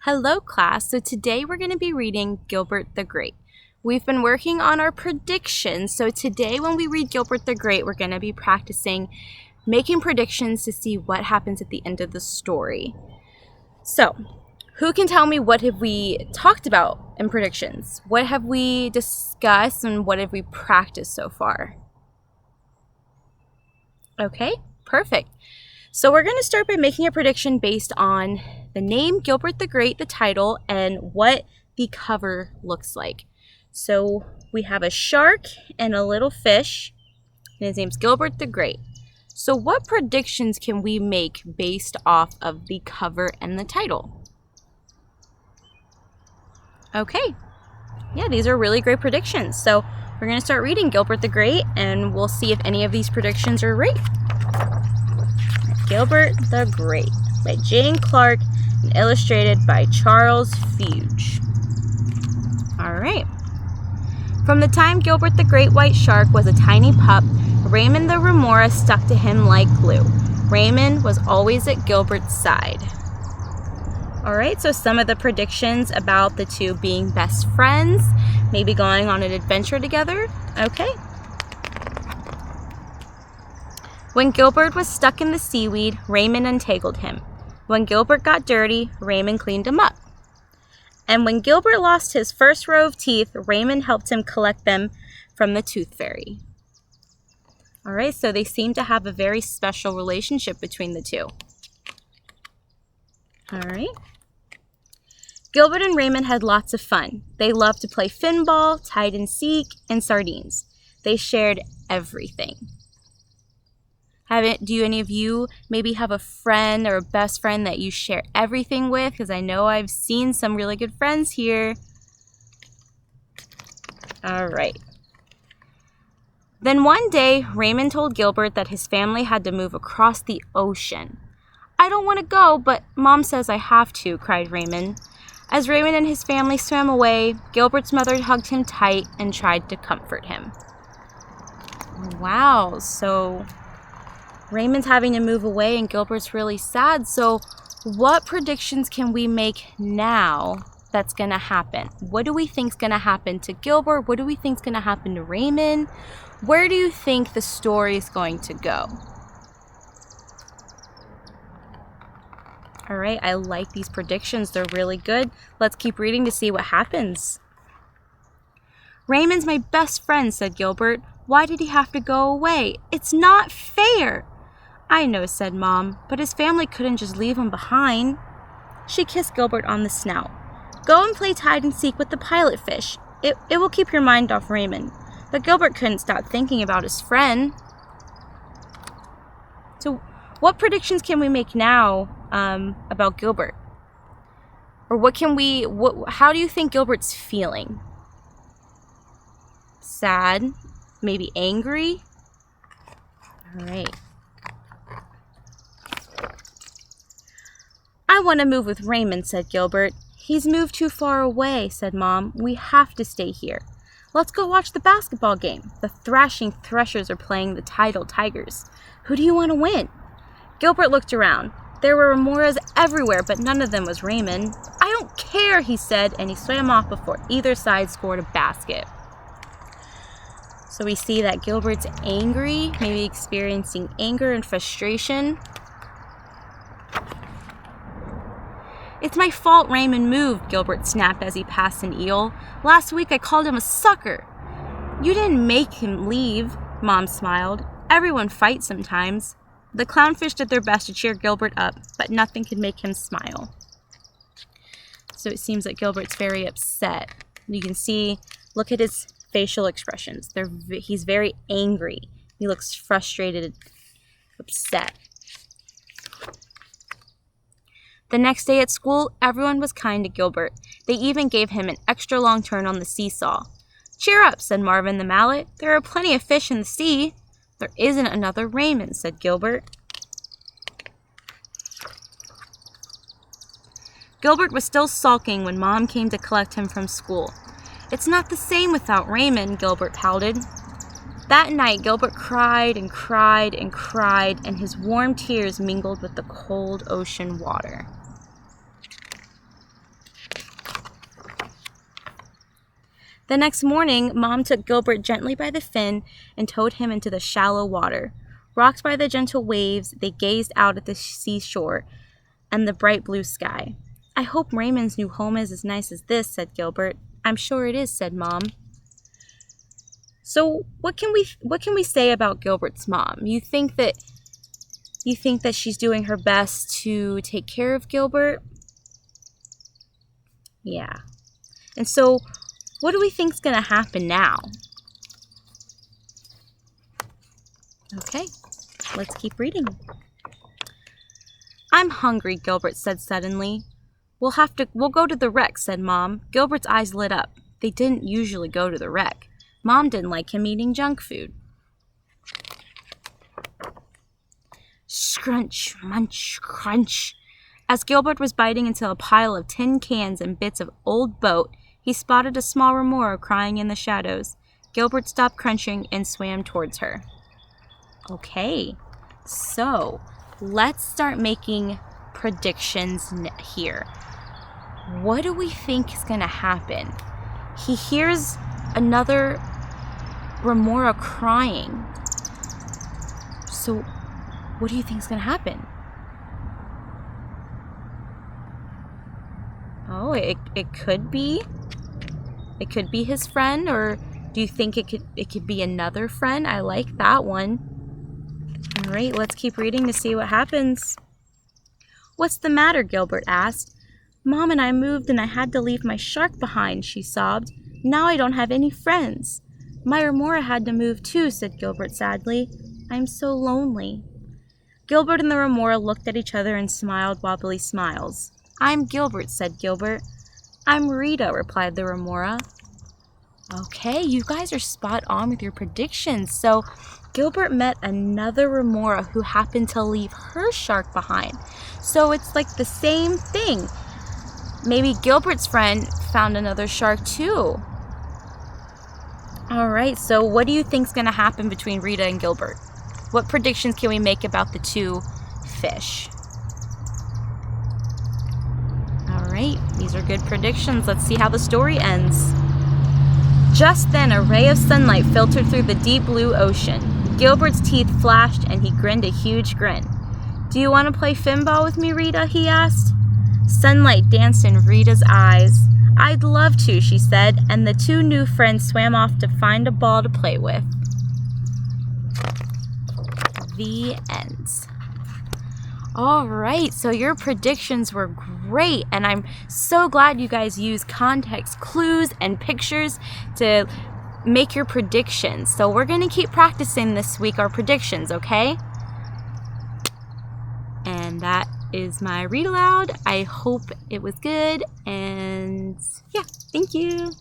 Hello class, so today we're going to be reading Gilbert the Great. We've been working on our predictions, so today when we read Gilbert the Great, we're going to be practicing making predictions to see what happens at the end of the story. So, who can tell me what have we talked about in predictions? What have we discussed and what have we practiced so far? Okay, perfect. So we're going to start by making a prediction based on the name Gilbert the Great, the title, and what the cover looks like. So we have a shark and a little fish, and his name's Gilbert the Great. So what predictions can we make based off of the cover and the title? Okay, yeah, these are really great predictions. So we're going to start reading Gilbert the Great, and we'll see if any of these predictions are right. Gilbert the Great by Jane Clark and illustrated by Charles Fuge. All right. From the time Gilbert the Great White Shark was a tiny pup, Raymond the Remora stuck to him like glue. Raymond was always at Gilbert's side. All right, so some of the predictions about the two being best friends, maybe going on an adventure together. Okay. When Gilbert was stuck in the seaweed, Raymond untangled him. When Gilbert got dirty, Raymond cleaned him up. And when Gilbert lost his first row of teeth, Raymond helped him collect them from the tooth fairy. All right, so they seem to have a very special relationship between the two. All right. Gilbert and Raymond had lots of fun. They loved to play finball, hide and seek, and sardines. They shared everything. Do any of you maybe have a friend or a best friend that you share everything with? Because I know I've seen some really good friends here. All right. Then one day, Raymond told Gilbert that his family had to move across the ocean. "I don't want to go, but Mom says I have to," cried Raymond. As Raymond and his family swam away, Gilbert's mother hugged him tight and tried to comfort him. Wow, so Raymond's having to move away and Gilbert's really sad. So what predictions can we make now that's going to happen? What do we think's going to happen to Gilbert? What do we think's going to happen to Raymond? Where do you think the story is going to go? All right, I like these predictions. They're really good. Let's keep reading to see what happens. "Raymond's my best friend," said Gilbert. "Why did he have to go away? It's not fair." "I know," said Mom, "but his family couldn't just leave him behind." She kissed Gilbert on the snout. "Go and play hide and seek with the pilot fish. It will keep your mind off Raymond." But Gilbert couldn't stop thinking about his friend. So what predictions can we make now about Gilbert? Or how do you think Gilbert's feeling? Sad? Maybe angry? All right. "I want to move with Raymond," said Gilbert. "He's moved too far away," said Mom. "We have to stay here. Let's go watch the basketball game. The Thrashing Threshers are playing the Tidal Tigers. Who do you want to win?" Gilbert looked around. There were remoras everywhere, but none of them was Raymond. "I don't care," he said, and he swam off before either side scored a basket. So we see that Gilbert's angry, maybe experiencing anger and frustration. "It's my fault Raymond moved," Gilbert snapped as he passed an eel. "Last week I called him a sucker." "You didn't make him leave," Mom smiled. "Everyone fights sometimes." The clownfish did their best to cheer Gilbert up, but nothing could make him smile. So it seems that Gilbert's very upset. You can see, look at his facial expressions. He's very angry. He looks frustrated, upset. The next day at school, everyone was kind to Gilbert. They even gave him an extra long turn on the seesaw. "Cheer up," said Marvin the mallet. "There are plenty of fish in the sea." "There isn't another Raymond," said Gilbert. Gilbert was still sulking when Mom came to collect him from school. "It's not the same without Raymond," Gilbert pouted. That night, Gilbert cried and cried and cried, and his warm tears mingled with the cold ocean water. The next morning, Mom took Gilbert gently by the fin and towed him into the shallow water. Rocked by the gentle waves, they gazed out at the seashore and the bright blue sky. "I hope Raymond's new home is as nice as this," said Gilbert. "I'm sure it is," said Mom. So what can we say about Gilbert's mom? You think that she's doing her best to take care of Gilbert? Yeah. And so what do we think's going to happen now? Okay, let's keep reading. "I'm hungry," Gilbert said suddenly. We'll go to the wreck," said Mom. Gilbert's eyes lit up. They didn't usually go to the wreck. Mom didn't like him eating junk food. Scrunch, munch, crunch. As Gilbert was biting into a pile of tin cans and bits of old boat, he spotted a small remora crying in the shadows. Gilbert stopped crunching and swam towards her. Okay, so let's start making predictions here. What do we think is going to happen? He hears another remora crying. So what do you think is going to happen? Oh, it could be his friend, or do you think it could be another friend? I like that one. All right, let's keep reading to see what happens. "What's the matter?" Gilbert asked. "Mom and I moved and I had to leave my shark behind," she sobbed. "Now I don't have any friends." "My remora had to move too," said Gilbert sadly. "I'm so lonely." Gilbert and the remora looked at each other and smiled wobbly smiles. "I'm Gilbert," said Gilbert. "I'm Rita," replied the remora. Okay, you guys are spot on with your predictions. So Gilbert met another remora who happened to leave her shark behind. So it's like the same thing. Maybe Gilbert's friend found another shark too. All right, so what do you think is going to happen between Rita and Gilbert? What predictions can we make about the two fish? All right, these are good predictions. Let's see how the story ends. Just then, a ray of sunlight filtered through the deep blue ocean. Gilbert's teeth flashed and he grinned a huge grin. "Do you want to play finball with me, Rita?" he asked. Sunlight danced in Rita's eyes. "I'd love to," she said, and the two new friends swam off to find a ball to play with. The end. All right, so your predictions were great, and I'm so glad you guys used context clues and pictures to make your predictions. So we're going to keep practicing this week our predictions, okay? And that is my read aloud. I hope it was good, and yeah, thank you.